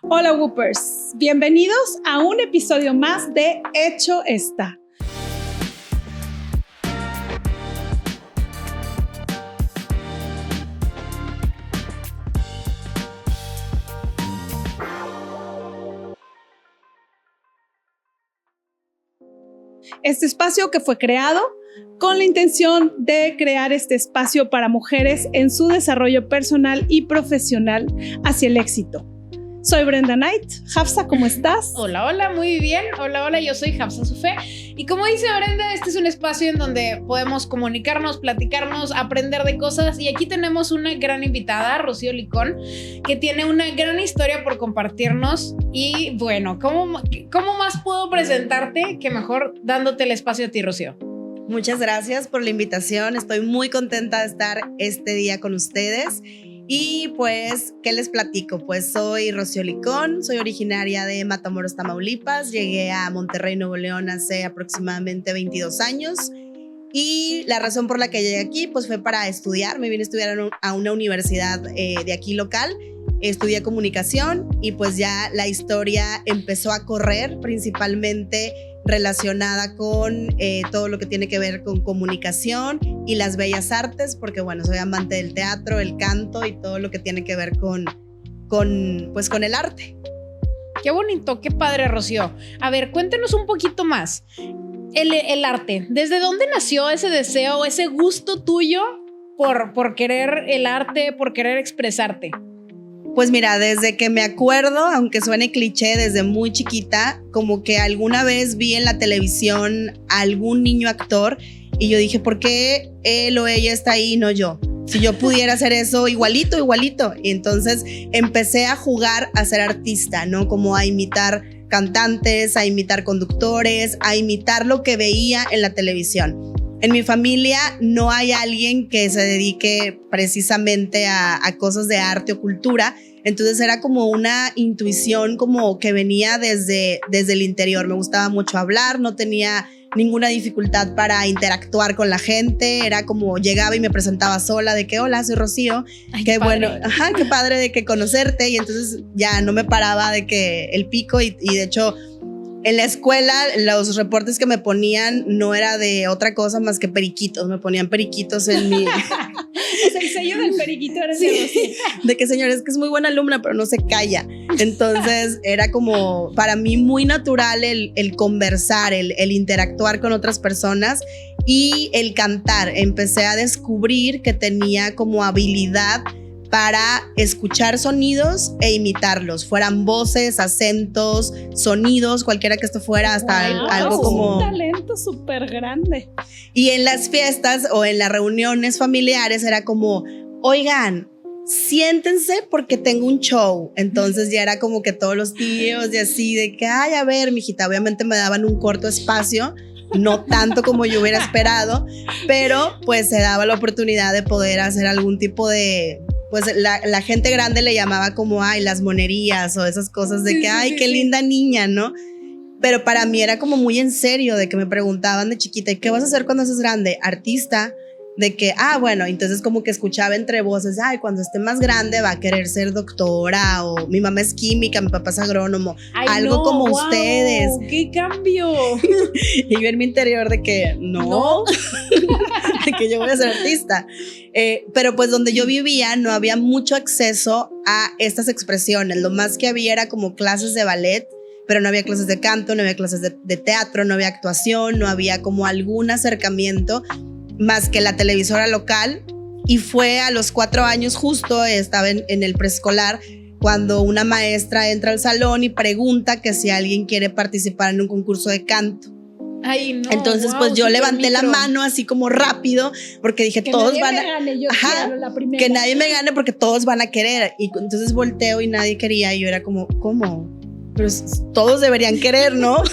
Hola Whoopers, bienvenidos a un episodio más de Hecho Está. Este espacio que fue creado con la intención de crear este espacio para mujeres en su desarrollo personal y profesional hacia el éxito. Soy Brenda Knight. Hafsa, ¿cómo estás? Hola, hola, muy bien. Hola, yo soy Hafsa Sufé. Y como dice Brenda, este es un espacio en donde podemos comunicarnos, platicarnos, aprender de cosas. Y aquí tenemos una gran invitada, Rocío Licón, que tiene una gran historia por compartirnos. Y bueno, ¿cómo más puedo presentarte que mejor dándote el espacio a ti, Rocío? Muchas gracias por la invitación. Estoy muy contenta de estar este día con ustedes. Y pues, ¿qué les platico? Pues soy Rocío Licón, soy originaria de Matamoros, Tamaulipas. Llegué a Monterrey, Nuevo León hace aproximadamente 22 años. Y la razón por la que llegué aquí pues fue para estudiar. Me vine a estudiar a una universidad de aquí local. Estudié comunicación y pues ya la historia empezó a correr, principalmente relacionada con todo lo que tiene que ver con comunicación y las bellas artes, porque bueno, soy amante del teatro, el canto y todo lo que tiene que ver con el arte. Qué bonito, qué padre, Rocío. A ver, cuéntanos un poquito más. El arte, ¿desde dónde nació ese deseo, ese gusto tuyo por querer el arte, por querer expresarte? Pues mira, desde que me acuerdo, aunque suene cliché, desde muy chiquita, como que alguna vez vi en la televisión a algún niño actor y yo dije, ¿por qué él o ella está ahí y no yo? Si yo pudiera hacer eso igualito. Y entonces empecé a jugar a ser artista, ¿no? Como a imitar cantantes, a imitar conductores, a imitar lo que veía en la televisión. En mi familia no hay alguien que se dedique precisamente a cosas de arte o cultura, entonces era como una intuición como que venía desde el interior. Me gustaba mucho hablar, no tenía ninguna dificultad para interactuar con la gente, era como llegaba y me presentaba sola de que hola, soy Rocío. Ay, qué padre. Bueno, qué padre de que conocerte, y entonces ya no me paraba de que el pico y de hecho en la escuela los reportes que me ponían no era de otra cosa más que periquitos, me ponían periquitos en mi... O sea, el sello del periquito era sí, de Rocío. de que señor, es que es muy buena alumna, pero no se calla. Entonces era como para mí muy natural el conversar, el interactuar con otras personas y el cantar. Empecé a descubrir que tenía como habilidad para escuchar sonidos e imitarlos, fueran voces, acentos, sonidos, cualquiera que esto fuera, hasta algo como... Un talento súper grande. Y en las fiestas o en las reuniones familiares era como, oigan, siéntense porque tengo un show. Entonces ya era como que todos los tíos y así de que, ay, a ver, mijita, obviamente me daban un corto espacio, no tanto como yo hubiera esperado, pero pues se daba la oportunidad de poder hacer algún tipo de... Pues la gente grande le llamaba como, ay, las monerías o esas cosas de que, ay, qué linda niña, ¿no? Pero para mí era como muy en serio, de que me preguntaban de chiquita, ¿y qué vas a hacer cuando seas grande? Artista. De que, bueno, entonces como que escuchaba entre voces, ay, cuando esté más grande va a querer ser doctora, o mi mamá es química, mi papá es agrónomo, ay, algo no, como wow, ustedes. ¡Qué cambio! Y yo en mi interior de que, no. De que yo voy a ser artista. Pero pues donde yo vivía no había mucho acceso a estas expresiones, lo más que había era como clases de ballet, pero no había clases de canto, no había clases de teatro, no había actuación, no había como algún acercamiento más que la televisora local. Y fue a los 4 años justo, estaba en el preescolar, cuando una maestra entra al salón y pregunta que si alguien quiere participar en un concurso de canto. Ay, no, entonces pues yo levanté la mano así como rápido porque dije que todos nadie van me a gane, yo quiero la primera. que nadie me gane porque todos van a querer, y entonces volteo y nadie quería y yo era como, ¿cómo? Pero todos deberían querer, ¿no?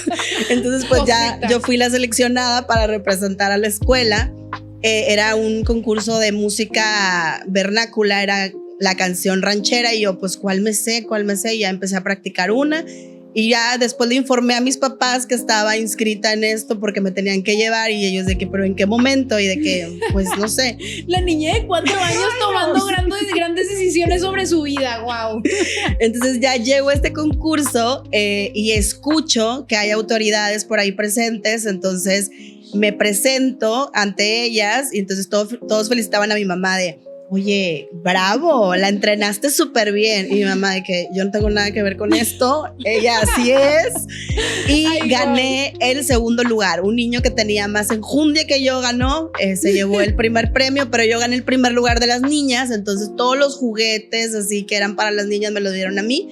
Entonces pues ya yo fui la seleccionada para representar a la escuela. Era un concurso de música vernácula, era la canción ranchera y yo pues ¿cuál me sé? Y ya empecé a practicar una Y ya después le informé a mis papás que estaba inscrita en esto porque me tenían que llevar y ellos de que, pero ¿en qué momento? Y de que, pues no sé. La niña de 4 años tomando grandes decisiones sobre su vida, wow. Entonces ya llego a este concurso y escucho que hay autoridades por ahí presentes, entonces me presento ante ellas y entonces todos felicitaban a mi mamá de, oye, bravo, la entrenaste súper bien. Y mi mamá de que yo no tengo nada que ver con esto, ella así es. Y gané el segundo lugar. Un niño que tenía más enjundia que yo ganó, se llevó el primer premio, pero yo gané el primer lugar de las niñas. Entonces todos los juguetes así que eran para las niñas me lo dieron a mí.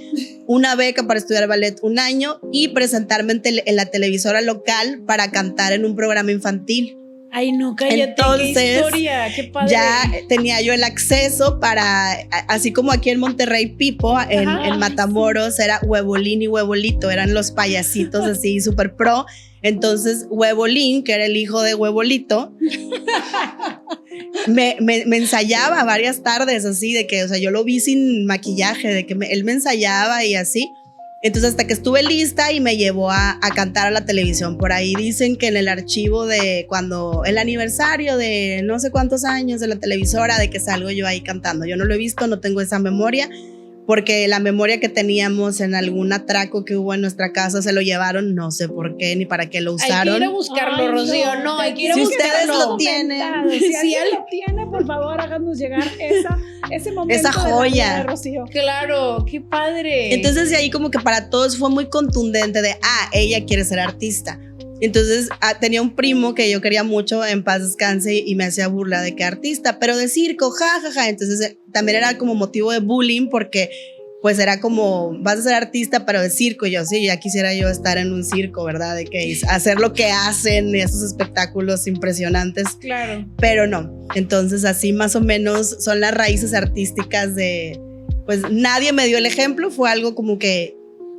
Una beca para estudiar ballet 1 año y presentarme en la televisora local para cantar en un programa infantil. Ay, no, cállate, entonces, qué historia, qué padre. Ya tenía yo el acceso para, así como aquí en Monterrey Pipo, en Matamoros era Huevolín y Huevolito, eran los payasitos así súper pro. Entonces Huevolín, que era el hijo de Huevolito, me ensayaba varias tardes así de que, o sea, yo lo vi sin maquillaje, de que él me ensayaba y así. Entonces hasta que estuve lista y me llevó a cantar a la televisión. Por ahí dicen que en el archivo de cuando el aniversario de no sé cuántos años de la televisora, de que salgo yo ahí cantando. Yo no lo he visto, no tengo esa memoria, porque la memoria que teníamos en algún atraco que hubo en nuestra casa se lo llevaron, no sé por qué ni para qué lo usaron. Hay que ir a buscarlo, Rocío, no, hay que ir a si buscarlo. ustedes lo tienen, si alguien lo tiene, por favor, háganos llegar ese momento, esa joya de la vida de Rocío. Claro, qué padre. Entonces de ahí como que para todos fue muy contundente de, ella quiere ser artista. Entonces tenía un primo que yo quería mucho, en paz descanse, y me hacía burla de que artista, pero de circo, jajaja. Entonces también era como motivo de bullying porque pues era como, vas a ser artista pero de circo. Y yo, sí, ya quisiera yo estar en un circo, ¿verdad? De que hacer lo que hacen, esos espectáculos impresionantes. Claro. Pero no, entonces así más o menos son las raíces artísticas de, pues nadie me dio el ejemplo, fue algo como que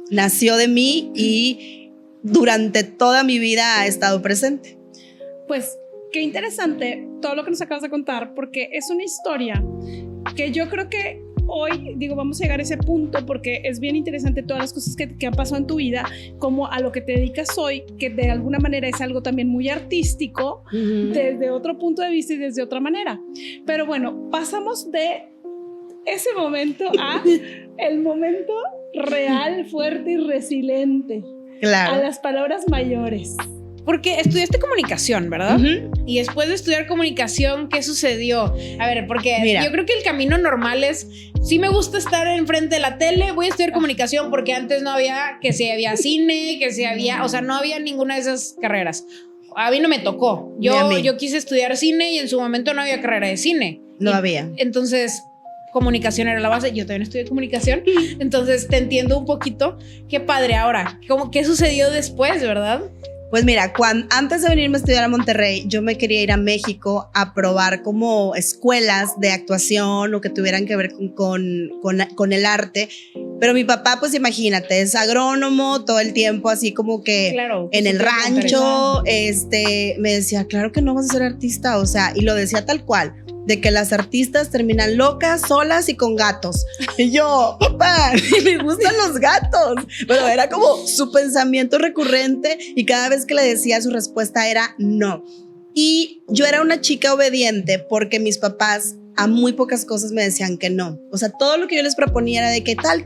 nació de mí y durante toda mi vida ha estado presente. Pues qué interesante todo lo que nos acabas de contar, porque es una historia que yo creo que hoy, vamos a llegar a ese punto porque es bien interesante todas las cosas que han pasado en tu vida, como a lo que te dedicas hoy, que de alguna manera es algo también muy artístico, desde otro punto de vista y desde otra manera. Pero bueno, pasamos de ese momento a el momento real, fuerte y resiliente. Claro. A las palabras mayores. Porque estudiaste comunicación, ¿verdad? Y después de estudiar comunicación, ¿qué sucedió? A ver, porque mira, yo creo que el camino normal es, sí me gusta estar enfrente de la tele, voy a estudiar comunicación, porque antes no había, que si había cine, que si había, o sea, no había ninguna de esas carreras. A mí no me tocó. Yo quise estudiar cine y en su momento no había carrera de cine. No había. Entonces, comunicación era la base. Yo también estudié comunicación. Entonces, te entiendo un poquito. Qué padre. Ahora, ¿qué sucedió después, verdad? Pues mira, antes de venirme a estudiar a Monterrey, yo me quería ir a México a probar como escuelas de actuación o que tuvieran que ver con el arte. Pero mi papá, pues imagínate, es agrónomo todo el tiempo, así como que claro, en el rancho, me decía, claro que no vas a ser artista, o sea, y lo decía tal cual, de que las artistas terminan locas, solas y con gatos. Y yo, papá, me gustan los gatos. Pero era como su pensamiento recurrente y cada vez que le decía su respuesta era no. Y yo era una chica obediente porque mis papás a muy pocas cosas me decían que no. O sea, todo lo que yo les proponía era de que tal.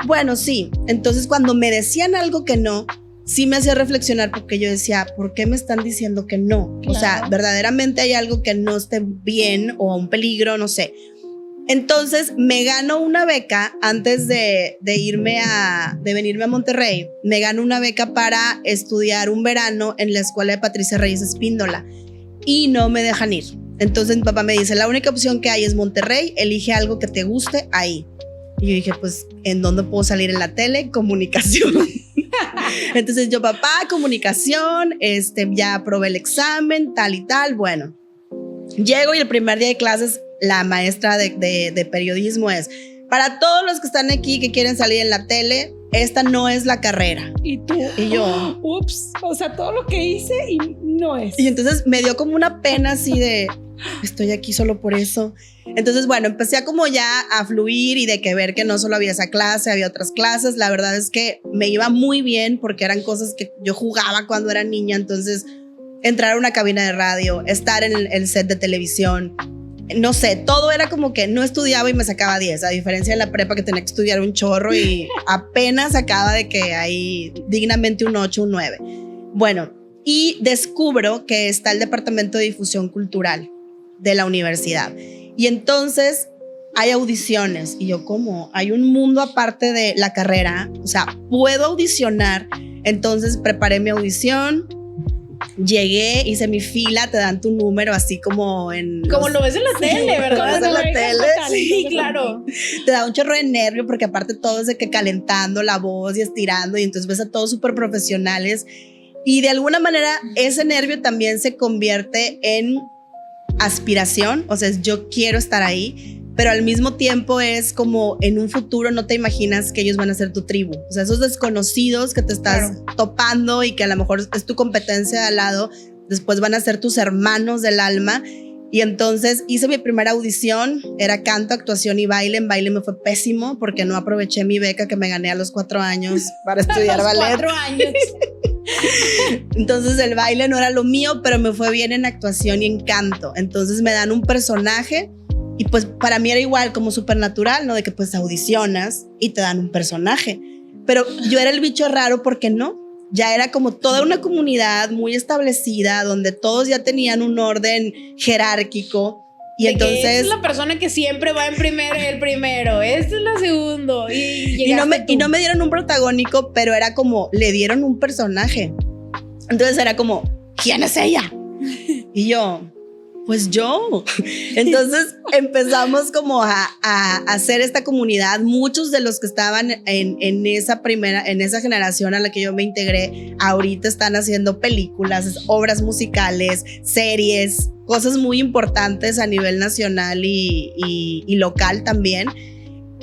Bueno, sí. Entonces cuando me decían algo que no, sí me hacía reflexionar porque yo decía, ¿por qué me están diciendo que no? Claro. O sea, verdaderamente hay algo que no esté bien o un peligro, no sé. Entonces me gano una beca antes de venirme a Monterrey. Me gano una beca para estudiar un verano en la escuela de Patricia Reyes Espíndola y no me dejan ir. Entonces mi papá me dice, la única opción que hay es Monterrey, elige algo que te guste ahí. Y yo dije, pues, ¿en dónde puedo salir en la tele? Comunicación. Entonces yo, papá, comunicación, ya aprobé el examen, tal y tal. Bueno, llego y el primer día de clases, la maestra de periodismo es, para todos los que están aquí que quieren salir en la tele, esta no es la carrera. Y tú, y yo, ups, o sea, todo lo que hice y no es. Y entonces me dio como una pena así de, estoy aquí solo por eso. Entonces, bueno, empecé a como ya a fluir y de que ver que no solo había esa clase, había otras clases. La verdad es que me iba muy bien porque eran cosas que yo jugaba cuando era niña. Entonces, entrar a una cabina de radio, estar en el set de televisión, no sé, todo era como que no estudiaba y me sacaba 10, a diferencia de la prepa que tenía que estudiar un chorro y apenas sacaba de que ahí dignamente un 8, un 9. Bueno, y descubro que está el departamento de difusión cultural de la universidad. Y entonces hay audiciones. Y yo, ¿cómo? Hay un mundo aparte de la carrera. O sea, puedo audicionar. Entonces preparé mi audición. Llegué, hice mi fila, te dan tu número así como en... Como lo ves en la tele, ¿verdad? Como en la tele, sí, claro. Te da un chorro de nervio porque aparte todo es de que calentando la voz y estirando y entonces ves a todos súper profesionales y de alguna manera ese nervio también se convierte en aspiración, o sea, yo quiero estar ahí, pero al mismo tiempo es como en un futuro no te imaginas que ellos van a ser tu tribu, o sea, esos desconocidos que te estás topando y que a lo mejor es tu competencia de al lado, después van a ser tus hermanos del alma. Y entonces hice mi primera audición, era canto, actuación y baile. En baile me fue pésimo porque no aproveché mi beca que me gané a los 4 años para estudiar ballet. 4 años. Entonces el baile no era lo mío, pero me fue bien en actuación y en canto. Entonces me dan un personaje y pues para mí era igual como súper natural, ¿no? De que pues audicionas y te dan un personaje. Pero yo era el bicho raro porque no. Ya era como toda una comunidad muy establecida donde todos ya tenían un orden jerárquico y de entonces esta es la persona que siempre va en el primero, este es la segundo y no me dieron un protagónico, pero era como le dieron un personaje. Entonces era como, ¿quién es ella? Y yo, pues yo. Entonces empezamos como a hacer esta comunidad. Muchos de los que estaban en esa generación a la que yo me integré, ahorita están haciendo películas, obras musicales, series, cosas muy importantes a nivel nacional y local también.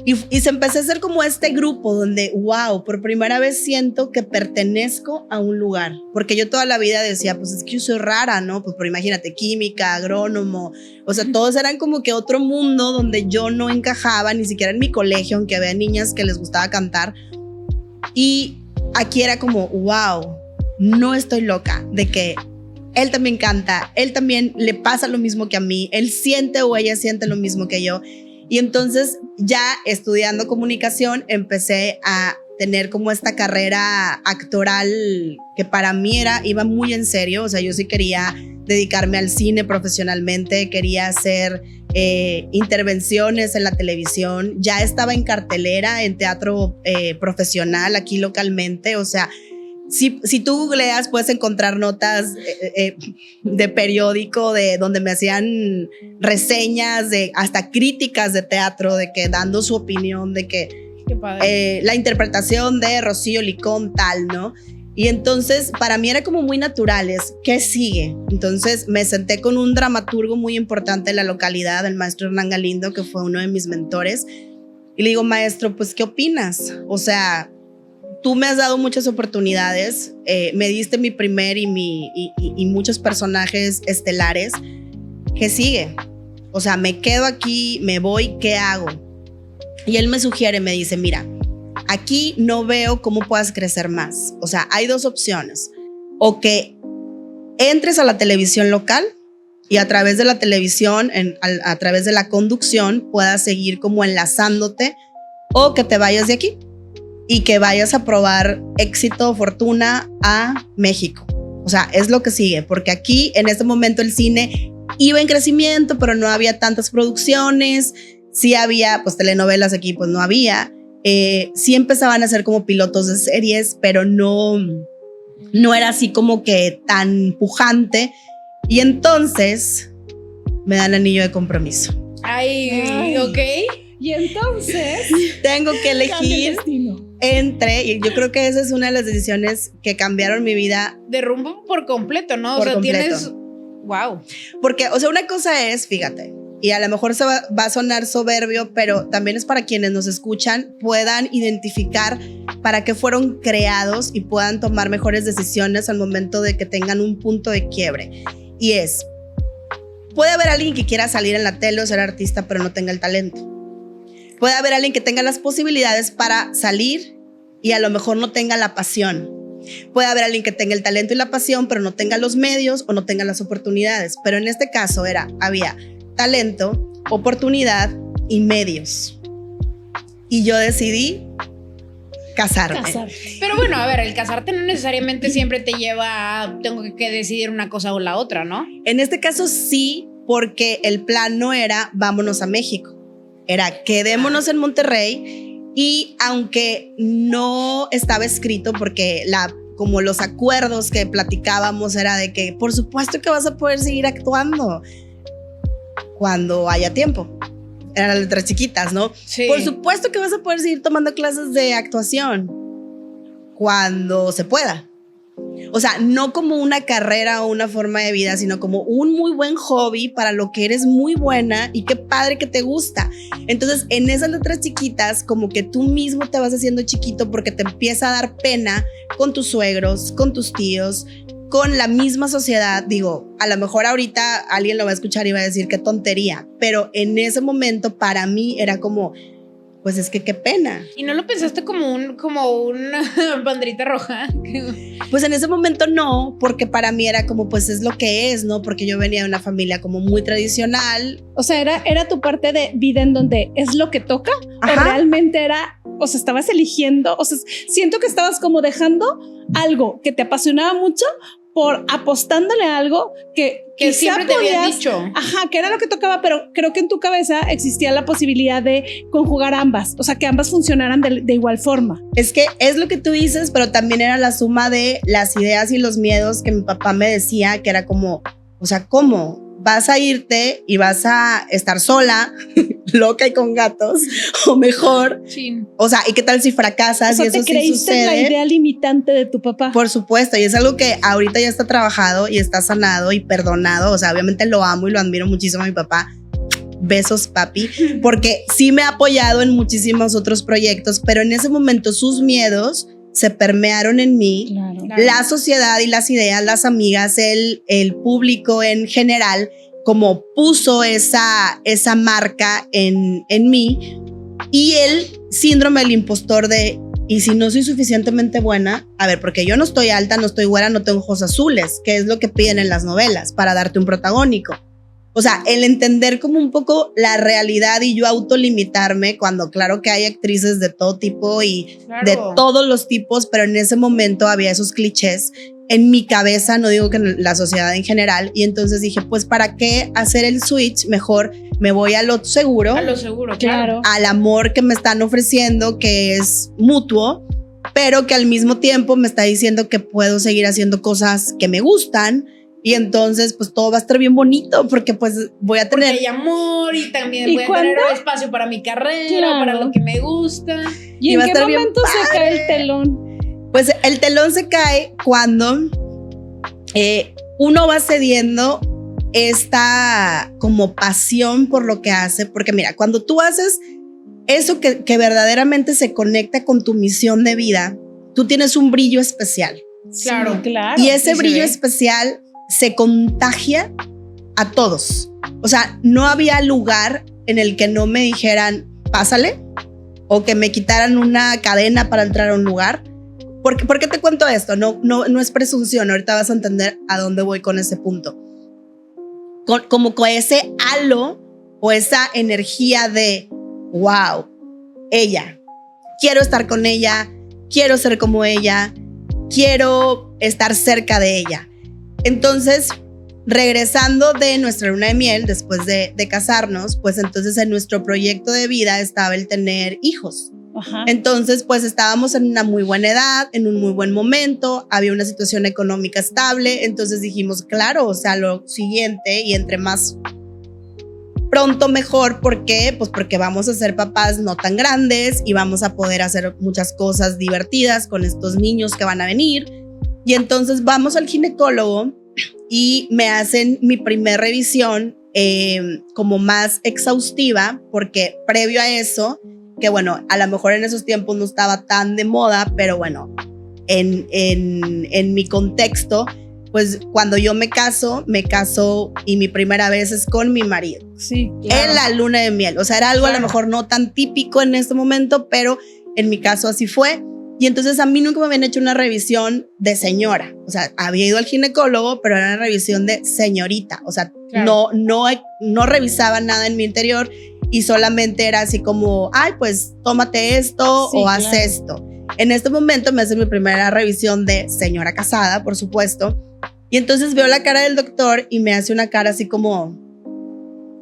Y se empezó a hacer como este grupo donde, wow, por primera vez siento que pertenezco a un lugar. Porque yo toda la vida decía, pues es que yo soy rara, ¿no? Pues pero imagínate, química, agrónomo. O sea, todos eran como que otro mundo donde yo no encajaba, ni siquiera en mi colegio, aunque había niñas que les gustaba cantar. Y aquí era como, wow, no estoy loca de que él también canta, él también le pasa lo mismo que a mí, él siente o ella siente lo mismo que yo. Y entonces ya estudiando comunicación empecé a tener como esta carrera actoral que para mí iba muy en serio, o sea, yo sí quería dedicarme al cine profesionalmente, quería hacer intervenciones en la televisión, ya estaba en cartelera en teatro profesional aquí localmente, o sea, si tú googleas puedes encontrar notas de periódico de donde me hacían reseñas de hasta críticas de teatro de que dando su opinión de que la interpretación de Rocío Licón tal, ¿no? Y entonces para mí era como muy natural, ¿qué sigue? Entonces me senté con un dramaturgo muy importante de la localidad, el maestro Hernán Galindo, que fue uno de mis mentores, y le digo, maestro, pues ¿qué opinas? O sea, tú me has dado muchas oportunidades, me diste mi primer y muchos personajes estelares. ¿Qué sigue? O sea, me quedo aquí, me voy, ¿qué hago? Y él me sugiere, me dice, mira, aquí no veo cómo puedas crecer más. O sea, hay 2 opciones. O que entres a la televisión local y a través de la televisión, a través de la conducción, puedas seguir como enlazándote, o que te vayas de aquí y que vayas a probar éxito, fortuna a México. O sea, es lo que sigue, porque aquí en este momento el cine iba en crecimiento, pero no había tantas producciones, sí había pues telenovelas aquí, pues no había, sí empezaban a ser como pilotos de series, pero no era así como que tan pujante, y entonces me dan anillo de compromiso. Ay, ok. Y entonces tengo que elegir y yo creo que esa es una de las decisiones que cambiaron mi vida de rumbo por completo, ¿no? O sea, completo. Tienes wow. Porque, o sea, una cosa es, fíjate, y a lo mejor va a sonar soberbio, pero también es para quienes nos escuchan puedan identificar para qué fueron creados y puedan tomar mejores decisiones al momento de que tengan un punto de quiebre. Y es, puede haber alguien que quiera salir en la tele o ser artista, pero no tenga el talento. Puede haber alguien que tenga las posibilidades para salir y a lo mejor no tenga la pasión. Puede haber alguien que tenga el talento y la pasión, pero no tenga los medios o no tenga las oportunidades. Pero en este caso había talento, oportunidad y medios. Y yo decidí casarme. Pero bueno, a ver, el casarte no necesariamente siempre te lleva a tengo que decidir una cosa o la otra, ¿no? En este caso sí, porque el plan no era vámonos a México. Era quedémonos en Monterrey. Y aunque no estaba escrito, porque como los acuerdos que platicábamos era de que por supuesto que vas a poder seguir actuando cuando haya tiempo. Eran las letras chiquitas, ¿no? Sí. Por supuesto que vas a poder seguir tomando clases de actuación cuando se pueda. O sea, no como una carrera o una forma de vida, sino como un muy buen hobby para lo que eres muy buena y qué padre que te gusta. Entonces, en esas letras chiquitas, como que tú mismo te vas haciendo chiquito porque te empieza a dar pena con tus suegros, con tus tíos, con la misma sociedad. Digo, a lo mejor ahorita alguien lo va a escuchar y va a decir qué tontería, pero en ese momento para mí era como, pues es que qué pena. ¿Y no lo pensaste como una banderita roja? Pues en ese momento no, porque para mí era como, pues es lo que es, ¿no? Porque yo venía de una familia como muy tradicional. O sea, era tu parte de vida en donde es lo que toca. Ajá. O realmente era, o sea, estabas eligiendo, o sea, siento que estabas como dejando algo que te apasionaba mucho por apostándole a algo que siempre te habían dicho. Ajá, que era lo que tocaba, pero creo que en tu cabeza existía la posibilidad de conjugar ambas, o sea, que ambas funcionaran de igual forma. Es que es lo que tú dices, pero también era la suma de las ideas y los miedos que mi papá me decía, que era como, o sea, ¿cómo? Vas a irte y vas a estar sola, loca y con gatos, o mejor. Sí. O sea, ¿y qué tal si fracasas? O sea, y eso ¿te creíste sí sucede? La idea limitante de tu papá? Por supuesto, y es algo que ahorita ya está trabajado y está sanado y perdonado. O sea, obviamente lo amo y lo admiro muchísimo a mi papá. Besos, papi, porque sí me ha apoyado en muchísimos otros proyectos, pero en ese momento sus miedos se permearon en mí. Claro. La sociedad y las ideas, las amigas, el público en general, como puso esa marca en mí, y el síndrome del impostor de, y si no soy suficientemente buena, a ver, porque yo no estoy alta, no estoy güera, no tengo ojos azules, que es lo que piden en las novelas para darte un protagónico. O sea, el entender como un poco la realidad y yo autolimitarme, cuando claro que hay actrices de todo tipo y claro, de todos los tipos, pero en ese momento había esos clichés en mi cabeza, no digo que en la sociedad en general, y entonces dije, pues ¿para qué hacer el switch? Mejor me voy a lo seguro. A lo seguro, claro. Al amor que me están ofreciendo, que es mutuo, pero que al mismo tiempo me está diciendo que puedo seguir haciendo cosas que me gustan. Y entonces, pues todo va a estar bien bonito porque pues voy a tener... Porque hay amor y también voy a tener espacio para mi carrera, claro, para lo que me gusta. ¿Y en qué momento se cae el telón? Pues el telón se cae cuando uno va cediendo esta como pasión por lo que hace. Porque mira, cuando tú haces eso que verdaderamente se conecta con tu misión de vida, tú tienes un brillo especial. Claro, sí, claro. Y ese brillo especial se contagia a todos. O sea, no había lugar en el que no me dijeran, pásale, o que me quitaran una cadena para entrar a un lugar. ¿Por qué te cuento esto? No es presunción, ahorita vas a entender a dónde voy con ese punto. Como con ese halo o esa energía de, wow, ella, quiero estar con ella, quiero ser como ella, quiero estar cerca de ella. Entonces, regresando de nuestra luna de miel, después de casarnos, pues entonces en nuestro proyecto de vida estaba el tener hijos. Ajá. Entonces, pues estábamos en una muy buena edad, en un muy buen momento, había una situación económica estable, entonces dijimos, claro, o sea, lo siguiente, y entre más pronto mejor. ¿Por qué? Pues porque vamos a ser papás no tan grandes y vamos a poder hacer muchas cosas divertidas con estos niños que van a venir. Y entonces vamos al ginecólogo y me hacen mi primer revisión como más exhaustiva, porque previo a eso, que bueno, a lo mejor en esos tiempos no estaba tan de moda, pero bueno, en mi contexto, pues cuando yo me caso y mi primera vez es con mi marido. Sí, claro. En la luna de miel. O sea, era algo a lo mejor no tan típico en este momento, pero en mi caso así fue. Y entonces a mí nunca me habían hecho una revisión de señora. O sea, había ido al ginecólogo, pero era una revisión de señorita. O sea, claro, no revisaba nada en mi interior y solamente era así como, ay, pues tómate esto o haz esto. En este momento me hace mi primera revisión de señora casada, por supuesto. Y entonces veo la cara del doctor y me hace una cara así como...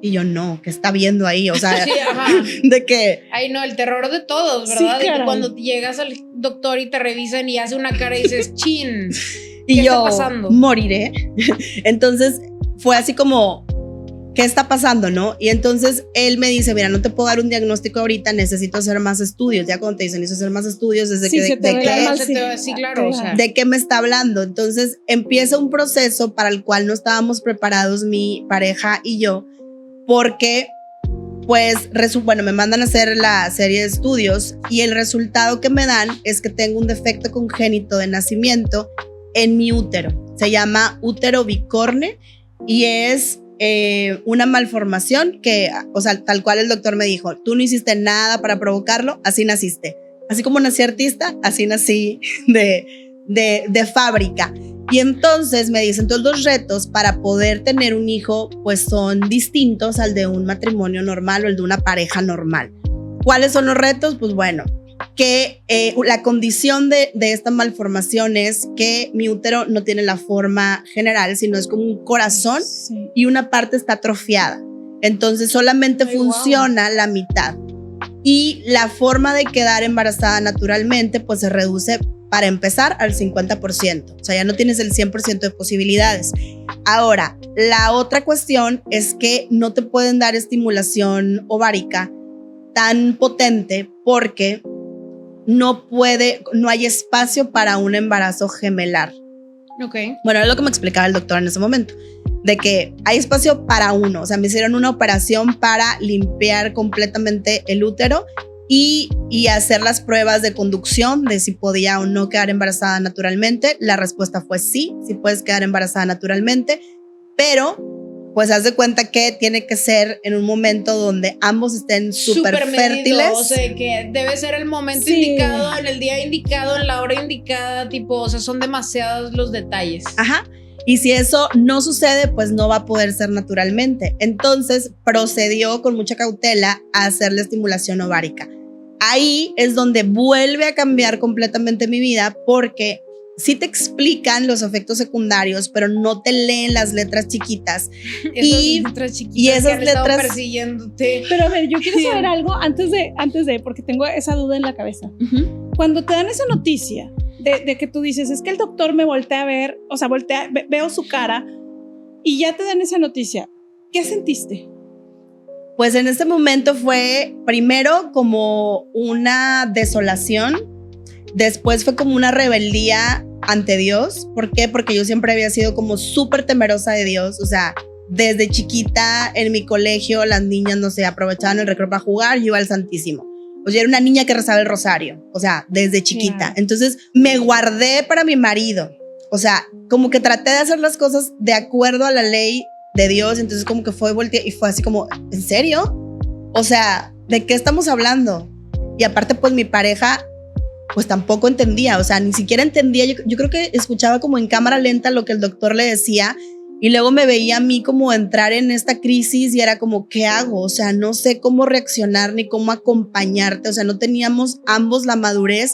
Y yo, no, ¿qué está viendo ahí? O sea, sí, de que... Ay, no, el terror de todos, ¿verdad? Sí, de que cuando llegas al doctor y te revisan y hace una cara y dices, chin, y ¿qué yo, está pasando? Moriré. Entonces fue así como... ¿Qué está pasando, no? Y entonces él me dice, mira, no te puedo dar un diagnóstico ahorita, necesito hacer más estudios. Ya cuando te dicen, necesito hacer más estudios, desde sí, claro, o sea, ¿de qué me está hablando? Entonces empieza un proceso para el cual no estábamos preparados mi pareja y yo, porque pues, bueno, me mandan a hacer la serie de estudios y el resultado que me dan es que tengo un defecto congénito de nacimiento en mi útero. Se llama útero bicorne y es una malformación que, o sea, tal cual el doctor me dijo, tú no hiciste nada para provocarlo, así naciste. Así como nací artista, así nací de fábrica. Y entonces me dicen, todos los retos para poder tener un hijo pues son distintos al de un matrimonio normal o el de una pareja normal. ¿Cuáles son los retos? Pues bueno, que la condición de esta malformación es que mi útero no tiene la forma general, sino es como un corazón y una parte está atrofiada. Entonces solamente funciona la mitad. Y la forma de quedar embarazada naturalmente pues se reduce para empezar al 50%. O sea, ya no tienes el 100% de posibilidades. Ahora, la otra cuestión es que no te pueden dar estimulación ovárica tan potente porque no hay espacio para un embarazo gemelar. Ok. Bueno, es lo que me explicaba el doctor en ese momento, de que hay espacio para uno. O sea, me hicieron una operación para limpiar completamente el útero y hacer las pruebas de conducción de si podía o no quedar embarazada naturalmente. La respuesta fue sí puedes quedar embarazada naturalmente, pero pues haz de cuenta que tiene que ser en un momento donde ambos estén súper fértiles. O sea, que debe ser el momento indicado, en el día indicado, en la hora indicada, tipo, o sea, son demasiados los detalles. Ajá. Y si eso no sucede, pues no va a poder ser naturalmente. Entonces procedió con mucha cautela a hacer la estimulación ovárica. Ahí es donde vuelve a cambiar completamente mi vida porque sí te explican los efectos secundarios, pero no te leen las letras chiquitas. Y esas letras persiguiéndote. Pero a ver, yo quiero saber algo antes de, porque tengo esa duda en la cabeza. Cuando te dan esa noticia de que tú dices, es que el doctor me voltea a ver, o sea, veo su cara y ya te dan esa noticia, ¿qué sentiste? Pues en este momento fue primero como una desolación. Después fue como una rebeldía ante Dios. ¿Por qué? Porque yo siempre había sido como súper temerosa de Dios. O sea, desde chiquita en mi colegio las niñas, no sé, aprovechaban el recreo para jugar, yo iba al Santísimo. O sea, era una niña que rezaba el rosario. O sea, desde chiquita. Yeah. Entonces me guardé para mi marido. O sea, como que traté de hacer las cosas de acuerdo a la ley de Dios. Entonces como que fue voltear y fue así como, ¿en serio? O sea, ¿de qué estamos hablando? Y aparte pues mi pareja pues tampoco entendía, o sea, ni siquiera entendía. Yo creo que escuchaba como en cámara lenta lo que el doctor le decía y luego me veía a mí como entrar en esta crisis y era como, ¿qué hago? O sea, no sé cómo reaccionar ni cómo acompañarte. O sea, no teníamos ambos la madurez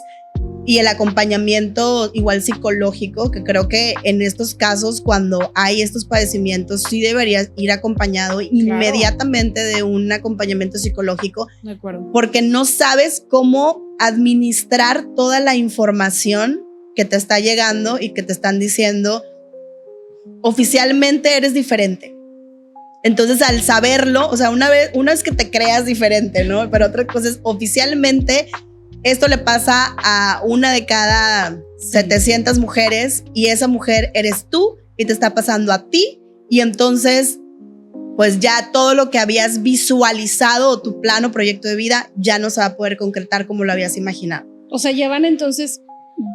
y el acompañamiento igual psicológico, que creo que en estos casos cuando hay estos padecimientos sí deberías ir acompañado inmediatamente de un acompañamiento psicológico. De acuerdo. Porque no sabes cómo administrar toda la información que te está llegando y que te están diciendo oficialmente eres diferente. Entonces al saberlo, o sea, una vez que te creas diferente, ¿no? Pero otra cosa es oficialmente esto le pasa a una de cada 700 mujeres y esa mujer eres tú y te está pasando a ti y entonces pues ya todo lo que habías visualizado o tu plan o proyecto de vida ya no se va a poder concretar como lo habías imaginado. O sea, llevan entonces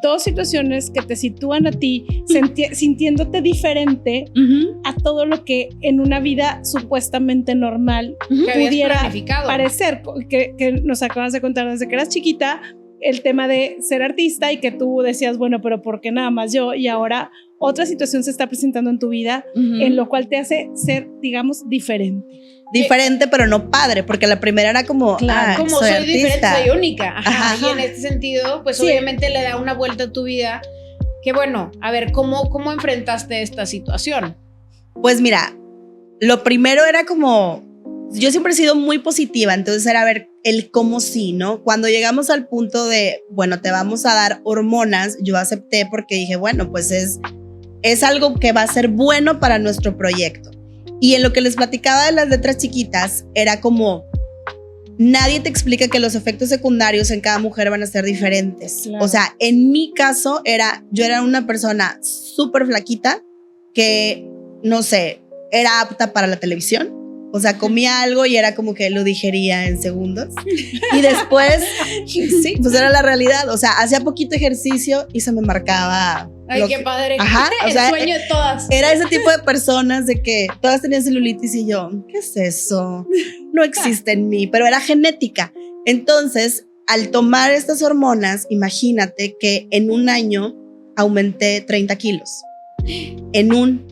dos situaciones que te sitúan a ti sintiéndote diferente a todo lo que en una vida supuestamente normal pudiera parecer, que nos acabas de contar desde que eras chiquita, el tema de ser artista y que tú decías, bueno, pero ¿por qué nada más yo? Y ahora otra situación se está presentando en tu vida en lo cual te hace ser, digamos, diferente. Diferente, pero no padre, porque la primera era como, como soy artista. Diferente, soy única. Ajá. Y en este sentido, pues obviamente le da una vuelta a tu vida. Que bueno, a ver, ¿cómo enfrentaste esta situación? Pues mira, lo primero era como, yo siempre he sido muy positiva, entonces era ver el cómo sí, ¿no? Cuando llegamos al punto de, bueno, te vamos a dar hormonas, yo acepté porque dije, bueno, pues es algo que va a ser bueno para nuestro proyecto. Y en lo que les platicaba de las letras chiquitas, era como, nadie te explica que los efectos secundarios en cada mujer van a ser diferentes. Claro. O sea, en mi caso, yo era una persona súper flaquita que, no sé, era apta para la televisión. O sea, comía algo y era como que lo digería en segundos. Y después, sí, pues era la realidad. O sea, hacía poquito ejercicio y se me marcaba. Ay, qué padre. Ajá, el sueño de todas. Era ese tipo de personas de que todas tenían celulitis y yo, ¿qué es eso? No existe en mí, pero era genética. Entonces, al tomar estas hormonas, imagínate que en un año aumenté 30 kilos. En un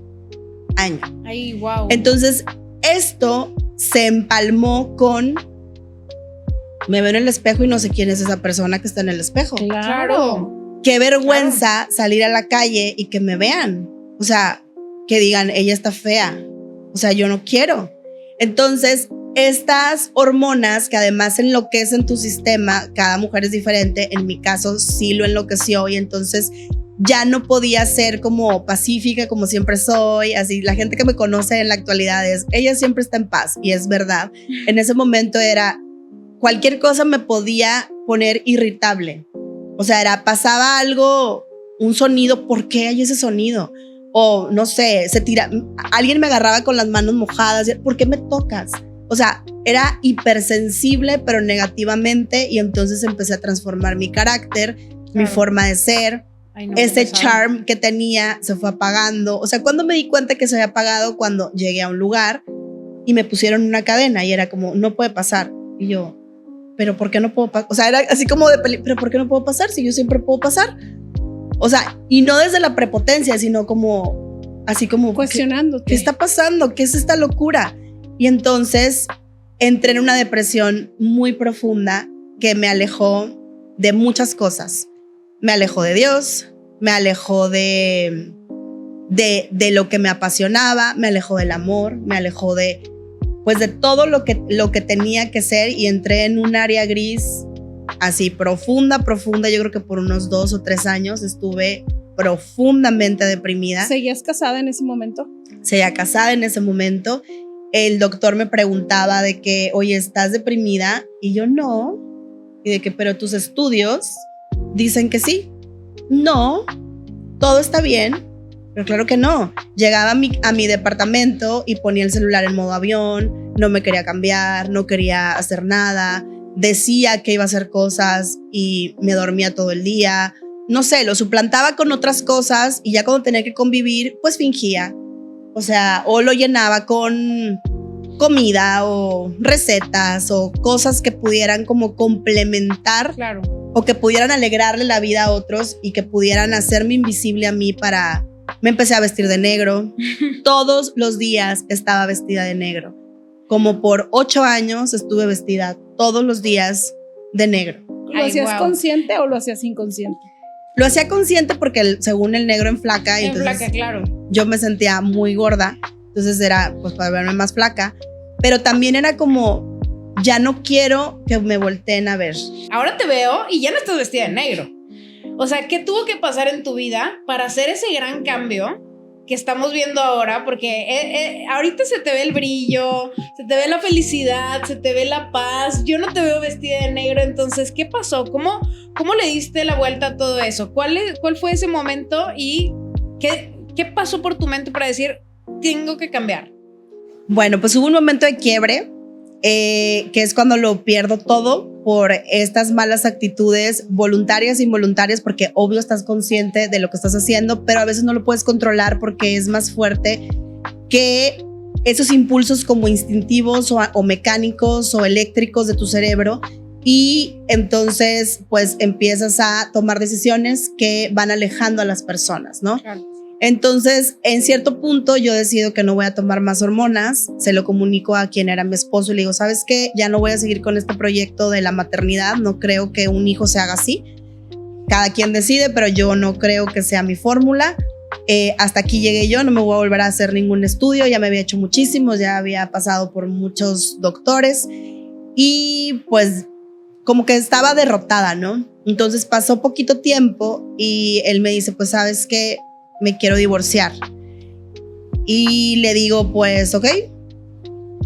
año. Ay, wow. Entonces, esto se empalmó con, me veo en el espejo y no sé quién es esa persona que está en el espejo. Claro. Qué vergüenza salir a la calle y que me vean. O sea, que digan, ella está fea. O sea, yo no quiero. Entonces, estas hormonas que además enloquecen tu sistema, cada mujer es diferente. En mi caso, sí lo enloqueció y entonces ya no podía ser como pacífica como siempre soy. Así, la gente que me conoce en la actualidad ella siempre está en paz y es verdad. En ese momento era, cualquier cosa me podía poner irritable. O sea, pasaba algo, un sonido, ¿por qué hay ese sonido? O no sé, alguien me agarraba con las manos mojadas, ¿por qué me tocas? O sea, era hipersensible, pero negativamente, y entonces empecé a transformar mi carácter, mi forma de ser. Ay, no, ese charm que tenía se fue apagando. O sea, cuando me di cuenta que se había apagado, cuando llegué a un lugar y me pusieron una cadena y era como, no puede pasar. Y yo, pero ¿por qué no puedo pasar? O sea, era así como pero ¿por qué no puedo pasar si yo siempre puedo pasar? O sea, y no desde la prepotencia, sino como, así como cuestionándote. ¿Qué está pasando? ¿Qué es esta locura? Y entonces entré en una depresión muy profunda que me alejó de muchas cosas. Me alejó de Dios, me alejó de lo que me apasionaba, me alejó del amor, me alejó de todo lo que tenía que ser, y entré en un área gris así profunda. Yo creo que por unos 2 o 3 años estuve profundamente deprimida. ¿Seguías casada en ese momento? Seguía casada en ese momento. El doctor me preguntaba de que, oye, ¿estás deprimida? Y yo no. Y de que, pero tus estudios dicen que sí. No, todo está bien. Pero claro que no. Llegaba a mi departamento y ponía el celular en modo avión, no me quería cambiar, no quería hacer nada, decía que iba a hacer cosas y me dormía todo el día. No sé, lo suplantaba con otras cosas y ya cuando tenía que convivir, pues fingía. O sea, o lo llenaba con comida o recetas o cosas que pudieran como complementar. Claro. O que pudieran alegrarle la vida a otros y que pudieran hacerme invisible a mí para... Me empecé a vestir de negro. Todos los días estaba vestida de negro. Como por 8 años estuve vestida todos los días de negro. ¿Lo hacías consciente o lo hacías inconsciente? Lo hacía consciente porque según el negro enflaca. Enflaca, claro. Yo me sentía muy gorda. Entonces era pues para verme más flaca. Pero también era como, ya no quiero que me volteen a ver. Ahora te veo y ya no estás vestida de negro. O sea, ¿qué tuvo que pasar en tu vida para hacer ese gran cambio que estamos viendo ahora? Porque ahorita se te ve el brillo, se te ve la felicidad, se te ve la paz. Yo no te veo vestida de negro. Entonces, ¿qué pasó? ¿Cómo le diste la vuelta a todo eso? ¿Cuál fue ese momento y qué pasó por tu mente para decir, tengo que cambiar? Bueno, pues hubo un momento de quiebre que es cuando lo pierdo todo por estas malas actitudes voluntarias e involuntarias, porque obvio estás consciente de lo que estás haciendo, pero a veces no lo puedes controlar porque es más fuerte que esos impulsos como instintivos o mecánicos o eléctricos de tu cerebro. Y entonces pues empiezas a tomar decisiones que van alejando a las personas, ¿no? Claro. Entonces, en cierto punto yo decido que no voy a tomar más hormonas, se lo comunico a quien era mi esposo y le digo, ¿sabes qué? Ya no voy a seguir con este proyecto de la maternidad, no creo que un hijo se haga así. Cada quien decide, pero yo no creo que sea mi fórmula. Hasta aquí llegué yo, no me voy a volver a hacer ningún estudio, ya me había hecho muchísimos, ya había pasado por muchos doctores y pues como que estaba derrotada, ¿no? Entonces pasó poquito tiempo y él me dice, pues ¿sabes qué? Me quiero divorciar. Y le digo, pues, ok.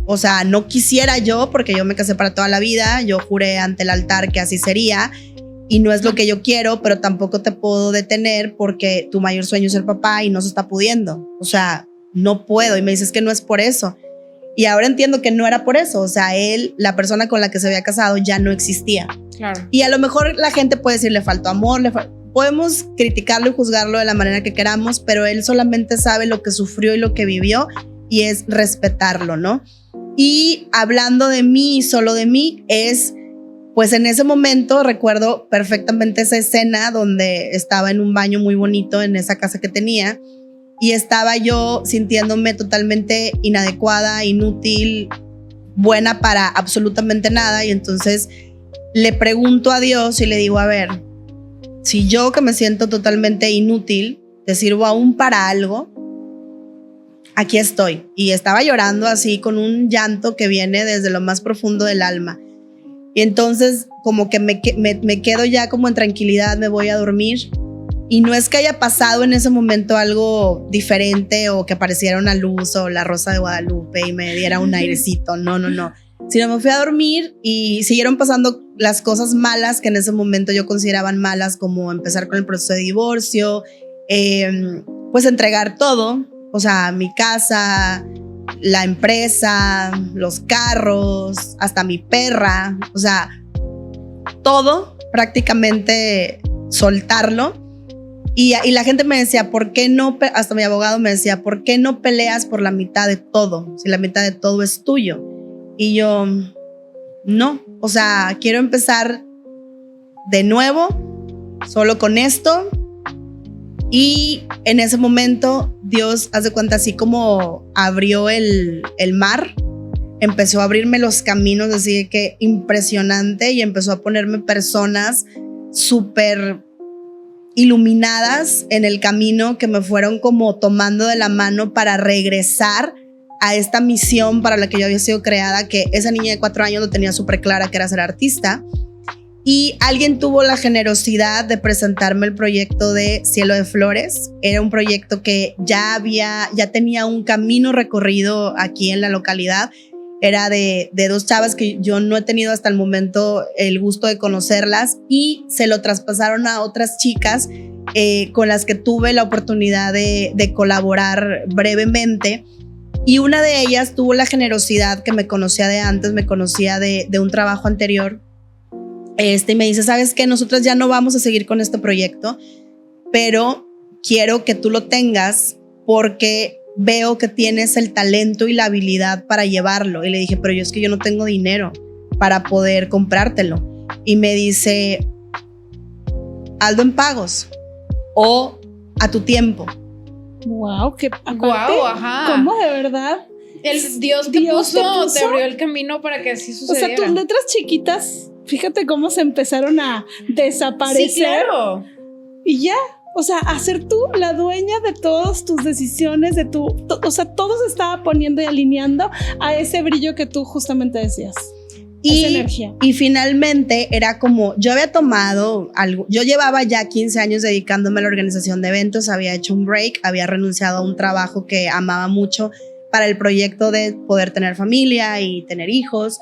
O sea, no quisiera yo, porque yo me casé para toda la vida, yo juré ante el altar que así sería, y no es lo que yo quiero, pero tampoco te puedo detener porque tu mayor sueño es ser papá y no se está pudiendo. O sea, no puedo. Y me dices que no es por eso. Y ahora entiendo que no era por eso. O sea, él, la persona con la que se había casado, ya no existía. Claro. Y a lo mejor la gente puede decir, le faltó amor, podemos criticarlo y juzgarlo de la manera que queramos, pero él solamente sabe lo que sufrió y lo que vivió y es respetarlo, ¿no? Y hablando de mí, solo de mí, pues en ese momento recuerdo perfectamente esa escena donde estaba en un baño muy bonito en esa casa que tenía y estaba yo sintiéndome totalmente inadecuada, inútil, buena para absolutamente nada, y entonces le pregunto a Dios y le digo, a ver, si yo que me siento totalmente inútil, te sirvo aún para algo, aquí estoy. Y estaba llorando así con un llanto que viene desde lo más profundo del alma. Y entonces como que me quedo ya como en tranquilidad, me voy a dormir. Y no es que haya pasado en ese momento algo diferente o que apareciera una luz o la Rosa de Guadalupe y me diera un airecito, no. Sino me fui a dormir y siguieron pasando las cosas malas que en ese momento yo consideraba malas, como empezar con el proceso de divorcio, pues entregar todo, o sea, mi casa, la empresa, los carros, hasta mi perra, o sea, todo prácticamente soltarlo. Y la gente me decía, ¿por qué no? Hasta mi abogado me decía, ¿por qué no peleas por la mitad de todo? Si la mitad de todo es tuyo. Y yo, no, o sea, quiero empezar de nuevo, solo con esto. Y en ese momento Dios, haz de cuenta, así como abrió el mar, empezó a abrirme los caminos, así que impresionante, y empezó a ponerme personas súper iluminadas en el camino que me fueron como tomando de la mano para regresar a esta misión para la que yo había sido creada, que esa niña de 4 años lo tenía súper clara, que era ser artista. Y alguien tuvo la generosidad de presentarme el proyecto de Cielo de Flores. Era un proyecto que ya tenía un camino recorrido aquí en la localidad. Era de 2 chavas que yo no he tenido hasta el momento el gusto de conocerlas, y se lo traspasaron a otras chicas con las que tuve la oportunidad de colaborar brevemente. Y una de ellas tuvo la generosidad, que me conocía de antes, me conocía de un trabajo anterior, y me dice, ¿sabes qué? Nosotros ya no vamos a seguir con este proyecto, pero quiero que tú lo tengas porque veo que tienes el talento y la habilidad para llevarlo. Y le dije, pero es que yo no tengo dinero para poder comprártelo. Y me dice, hazlo en pagos o a tu tiempo. Wow, qué Guau, ajá. ¿Cómo de verdad? Dios te puso, te abrió el camino para que así sucediera. O sea, tus letras chiquitas, fíjate cómo se empezaron a desaparecer. Sí, claro. Y ya, o sea, a ser tú la dueña de todas tus decisiones, o sea, todo se estaba poniendo y alineando a ese brillo que tú justamente decías. Esa energía. Y finalmente era como, yo había tomado algo, yo llevaba ya 15 años dedicándome a la organización de eventos, había hecho un break, había renunciado a un trabajo que amaba mucho para el proyecto de poder tener familia y tener hijos,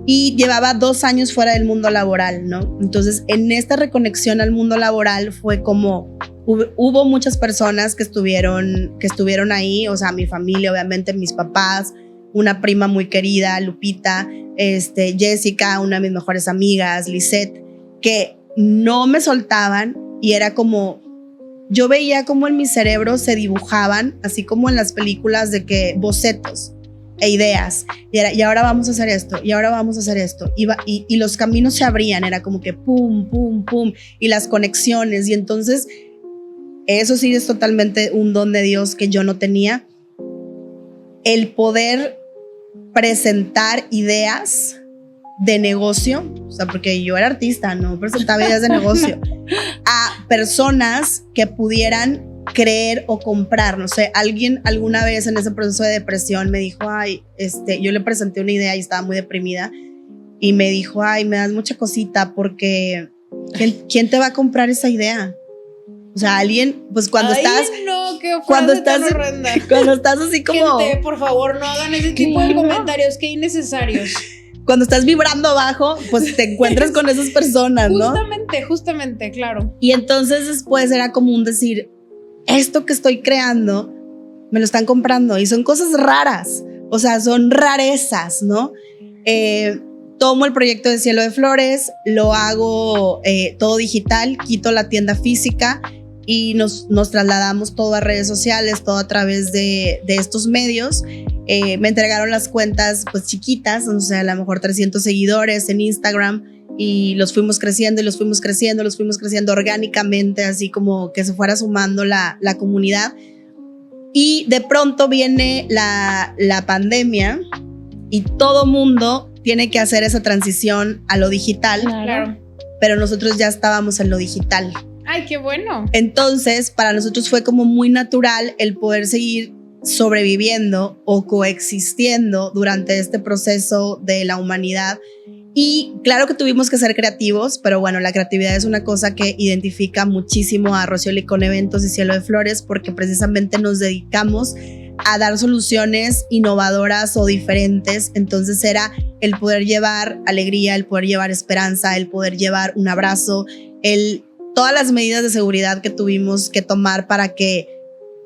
y llevaba 2 años fuera del mundo laboral, ¿no? Entonces, en esta reconexión al mundo laboral fue como, hubo muchas personas que estuvieron ahí, o sea, mi familia, obviamente, mis papás, una prima muy querida, Lupita, Jessica, una de mis mejores amigas, Lisette, que no me soltaban y era como, yo veía como en mi cerebro se dibujaban, así como en las películas de que bocetos e ideas, y ahora vamos a hacer esto, y ahora vamos a hacer esto, y los caminos se abrían, era como que pum, pum, pum, y las conexiones, y entonces eso sí es totalmente un don de Dios que yo no tenía, el poder presentar ideas de negocio, o sea, porque yo era artista, no presentaba ideas de negocio, a personas que pudieran creer o comprar. No sé, alguien alguna vez en ese proceso de depresión me dijo, ay, yo le presenté una idea y estaba muy deprimida y me dijo, ay, me das mucha cosita porque ¿quién te va a comprar esa idea? O sea, alguien, pues cuando estás... no, qué frase tan horrenda. Cuando estás así como... Gente, por favor, no hagan ese tipo de comentarios, que innecesarios. Cuando estás vibrando bajo, pues te encuentras con esas personas, ¿no? Justamente, claro. Y entonces después era común decir, esto que estoy creando, me lo están comprando. Y son cosas raras, o sea, son rarezas, ¿no? Tomo el proyecto de Cielo de Flores, lo hago todo digital, quito la tienda física y nos trasladamos todo a redes sociales, todo a través de estos medios. Me entregaron las cuentas pues chiquitas, o sea, a lo mejor 300 seguidores en Instagram, y los fuimos creciendo y los fuimos creciendo orgánicamente, así como que se fuera sumando la comunidad. Y de pronto viene la pandemia y todo mundo tiene que hacer esa transición a lo digital. Claro. Pero nosotros ya estábamos en lo digital. Ay, qué bueno. Entonces, para nosotros fue como muy natural el poder seguir sobreviviendo o coexistiendo durante este proceso de la humanidad. Y claro que tuvimos que ser creativos, pero bueno, la creatividad es una cosa que identifica muchísimo a Rocío Licón Eventos y Cielo de Flores, porque precisamente nos dedicamos a dar soluciones innovadoras o diferentes. Entonces era el poder llevar alegría, el poder llevar esperanza, el poder llevar un abrazo, todas las medidas de seguridad que tuvimos que tomar para que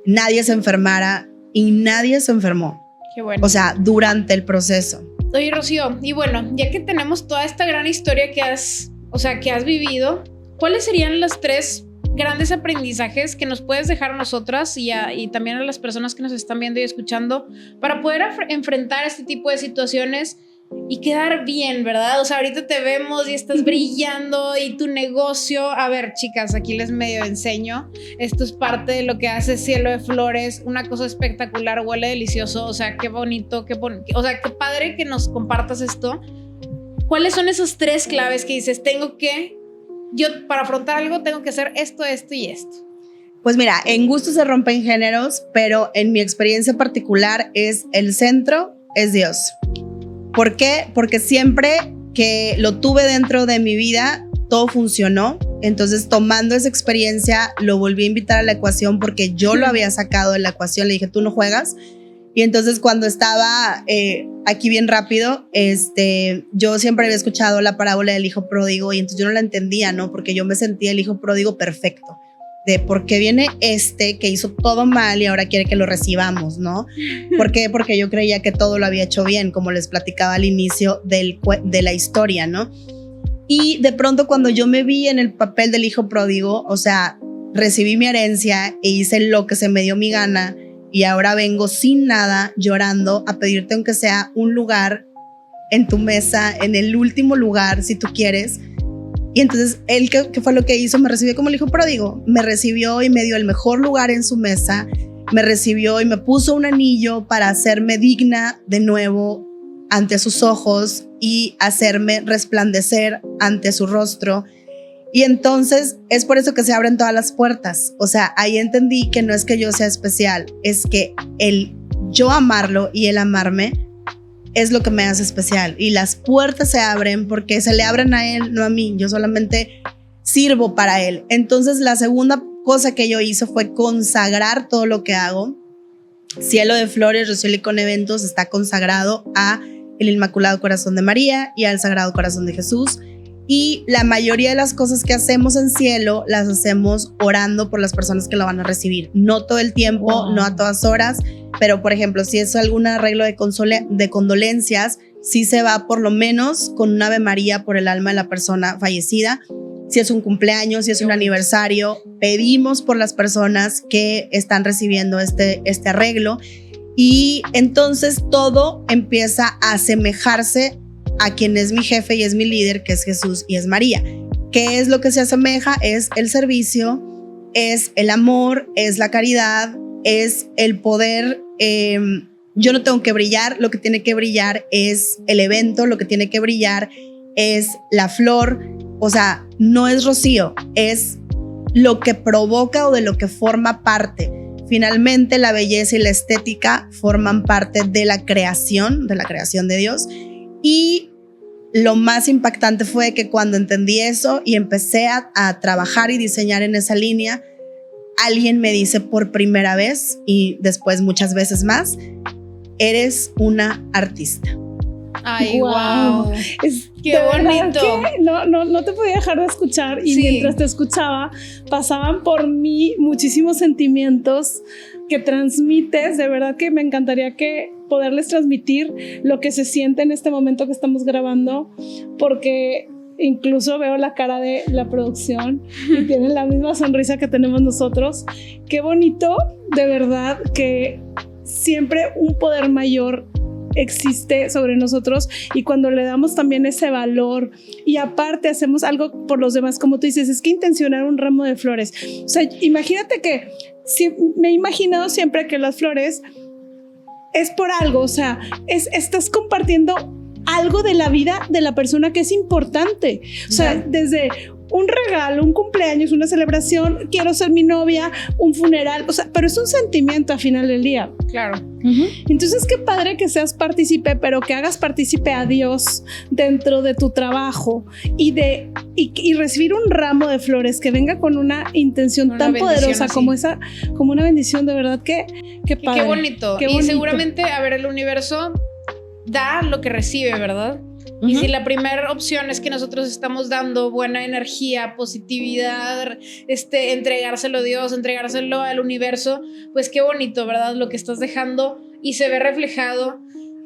nadie se enfermara, y nadie se enfermó. Qué bueno. O sea, durante el proceso. Oye, Rocío, y bueno, ya que tenemos toda esta gran historia que has vivido, ¿cuáles serían los 3 grandes aprendizajes que nos puedes dejar a nosotras y también a las personas que nos están viendo y escuchando para poder enfrentar este tipo de situaciones y quedar bien, ¿verdad? O sea, ahorita te vemos y estás brillando y tu negocio. A ver, chicas, aquí les medio enseño. Esto es parte de lo que hace Cielo de Flores, una cosa espectacular, huele delicioso, o sea, qué bonito, o sea, qué padre que nos compartas esto. ¿Cuáles son esos 3 claves que dices, yo para afrontar algo tengo que hacer esto, esto y esto? Pues mira, en gusto se rompen géneros, pero en mi experiencia particular el centro es Dios. ¿Por qué? Porque siempre que lo tuve dentro de mi vida, todo funcionó. Entonces, tomando esa experiencia, lo volví a invitar a la ecuación porque yo lo había sacado de la ecuación. Le dije, tú no juegas. Y entonces, cuando estaba aquí bien rápido, yo siempre había escuchado la parábola del hijo pródigo y entonces yo no la entendía, ¿no? Porque yo me sentía el hijo pródigo perfecto. De por qué viene que hizo todo mal y ahora quiere que lo recibamos, ¿no? ¿Por qué? Porque yo creía que todo lo había hecho bien, como les platicaba al inicio de la historia, ¿no? Y de pronto cuando yo me vi en el papel del hijo pródigo, o sea, recibí mi herencia e hice lo que se me dio mi gana y ahora vengo sin nada, llorando, a pedirte aunque sea un lugar en tu mesa, en el último lugar, si tú quieres. Y entonces él, ¿qué fue lo que hizo? Me recibió como el hijo pródigo. Me recibió y me dio el mejor lugar en su mesa. Me recibió y me puso un anillo para hacerme digna de nuevo ante sus ojos y hacerme resplandecer ante su rostro. Y entonces es por eso que se abren todas las puertas. O sea, ahí entendí que no es que yo sea especial, es que el yo amarlo y el amarme es lo que me hace especial, y las puertas se abren porque se le abren a él, no a mí. Yo solamente sirvo para él. Entonces la segunda cosa que yo hice fue consagrar todo lo que hago. Cielo de Flores, Rocío Licón Eventos está consagrado a el Inmaculado Corazón de María y al Sagrado Corazón de Jesús. Y la mayoría de las cosas que hacemos en cielo las hacemos orando por las personas que lo van a recibir. No todo el tiempo, no a todas horas, pero por ejemplo, si es algún arreglo de condolencias, sí se va por lo menos con un Ave María por el alma de la persona fallecida. Si es un cumpleaños, si es un aniversario, pedimos por las personas que están recibiendo este arreglo. Y entonces todo empieza a asemejarse a quien es mi jefe y es mi líder, que es Jesús y es María. ¿Qué es lo que se asemeja? Es el servicio, es el amor, es la caridad, es el poder. Yo no tengo que brillar, lo que tiene que brillar es el evento, lo que tiene que brillar es la flor. O sea, no es Rocío, es lo que provoca o de lo que forma parte. Finalmente, la belleza y la estética forman parte de la creación de Dios. Y lo más impactante fue que cuando entendí eso y empecé a trabajar y diseñar en esa línea, alguien me dice por primera vez y después muchas veces más, eres una artista. Ay, wow. Qué bonito. Que no te podía dejar de escuchar y mientras te escuchaba pasaban por mí muchísimos sentimientos que transmites. De verdad que me encantaría que poderles transmitir lo que se siente en este momento que estamos grabando, porque incluso veo la cara de la producción y tienen la misma sonrisa que tenemos nosotros. Qué bonito, de verdad, que siempre un poder mayor existe sobre nosotros y cuando le damos también ese valor y aparte hacemos algo por los demás, como tú dices, es que intencionar un ramo de flores. O sea, imagínate que me he imaginado siempre que las flores es por algo, o sea, estás compartiendo algo de la vida de la persona que es importante. O sea, desde un regalo, un cumpleaños, una celebración, quiero ser mi novia, un funeral, o sea, pero es un sentimiento al final del día. Claro. Entonces, qué padre que seas partícipe, pero que hagas partícipe a Dios dentro de tu trabajo y recibir un ramo de flores que venga con una intención tan poderosa así, como una bendición, de verdad, qué padre. Qué bonito. Y seguramente, a ver, el universo da lo que recibe, ¿verdad? Y si la primera opción es que nosotros estamos dando buena energía, positividad, entregárselo a Dios, entregárselo al universo, pues qué bonito, ¿verdad? Lo que estás dejando y se ve reflejado.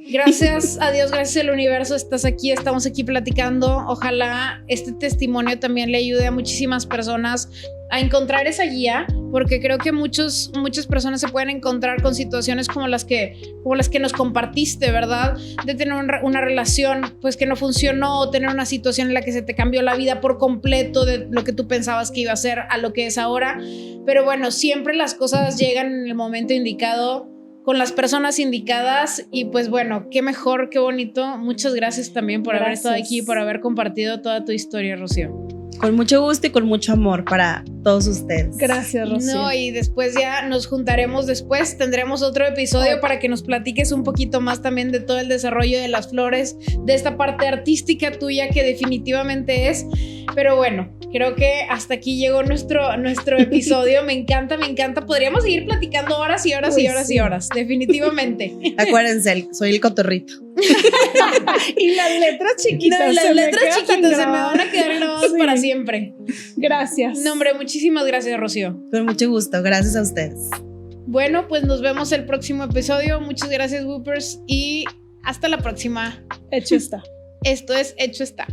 Gracias a Dios, gracias al universo, estás aquí, estamos aquí platicando. Ojalá este testimonio también le ayude a muchísimas personas a encontrar esa guía, porque creo que muchas personas se pueden encontrar con situaciones como las que nos compartiste, ¿verdad? De tener una relación pues que no funcionó, o tener una situación en la que se te cambió la vida por completo de lo que tú pensabas que iba a ser a lo que es ahora. Pero bueno, siempre las cosas llegan en el momento indicado, con las personas indicadas, y pues bueno, qué mejor, qué bonito. Muchas gracias también por haber estado aquí, por haber compartido toda tu historia, Rocío. Con mucho gusto y con mucho amor para todos ustedes. Gracias, Rocío. No, y después ya nos juntaremos después, tendremos otro episodio para que nos platiques un poquito más también de todo el desarrollo de las flores, de esta parte artística tuya que definitivamente es. Pero bueno, creo que hasta aquí llegó nuestro episodio. Me encanta. Podríamos seguir platicando horas y horas y horas y horas, definitivamente. Acuérdense, soy el cotorrito. Y las letras chiquitas. No, las letras chiquitas se me van a quedar grabadas para siempre. Gracias. No, hombre, muchísimas gracias, Rocío. Con mucho gusto, gracias a ustedes. Bueno, pues nos vemos el próximo episodio. Muchas gracias, Whoopers, y hasta la próxima. Hecho está. Esto es Hecho Está.